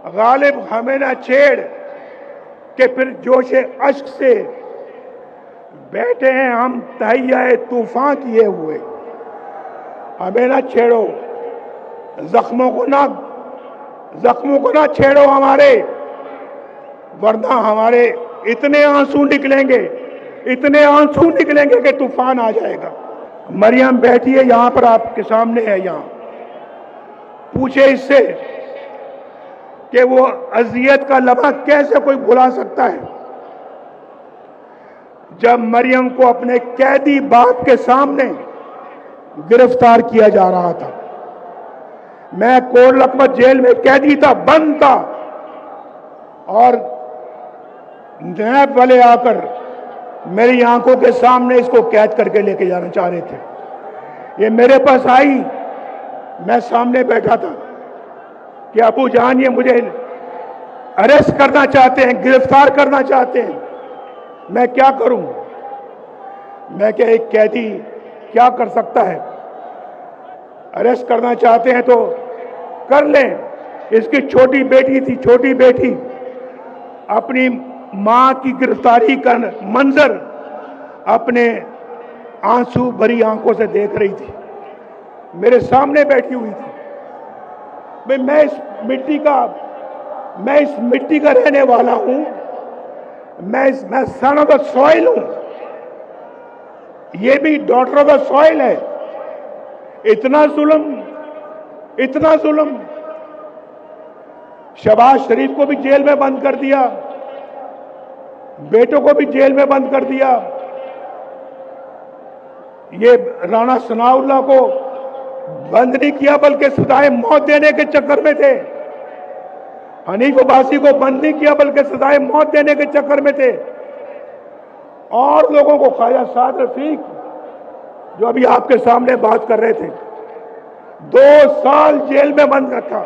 गालिब हमें ना छेड़ के फिर जोशे अश्क से बैठे हैं हम तहैया तूफान किए हुए। हमें ना छेड़ो, जख्मों को ना छेड़ो हमारे, वरना हमारे इतने आंसू निकलेंगे कि तूफान आ जाएगा। मरियम बैठी है यहां पर, आपके सामने है यहां। पूछे इससे कि वो अजियत का लम्हा कैसे कोई भुला सकता है, जब मरियम को अपने कैदी बाप के सामने गिरफ्तार किया जा रहा था। मैं कोट लखपत जेल में कैदी था, बंद था, और नैब वाले आकर मेरी आंखों के सामने इसको कैद करके लेके जाना चाह रहे थे। ये मेरे पास आई, मैं सामने बैठा था कि अबू जान ये मुझे अरेस्ट करना चाहते हैं, गिरफ्तार करना चाहते हैं, मैं क्या करूं? मैं क्या, एक कैदी क्या कर सकता है? अरेस्ट करना चाहते हैं तो कर लें। इसकी छोटी बेटी थी, छोटी बेटी अपनी मां की गिरफ्तारी का मंजर अपने आंसू भरी आंखों से देख रही थी, मेरे सामने बैठी हुई थी। मैं इस मिट्टी का रहने वाला हूं, मैं सन ऑफ द सॉइल हूं, ये भी डॉटर ऑफ द सॉइल है। इतना जुल्म। शहबाज शरीफ को भी जेल में बंद कर दिया, बेटों को भी जेल में बंद कर दिया। ये राणा सनाउल्लाह को बंद नहीं किया बल्कि सजाए मौत देने के चक्कर में थे। हनीफ अब्बासी को बंद नहीं किया बल्कि सजाए मौत देने के चक्कर में थे। और लोगों को, ख्वाजा साद रफीक जो अभी आपके सामने बात कर रहे थे, 2 साल जेल में बंद रखा।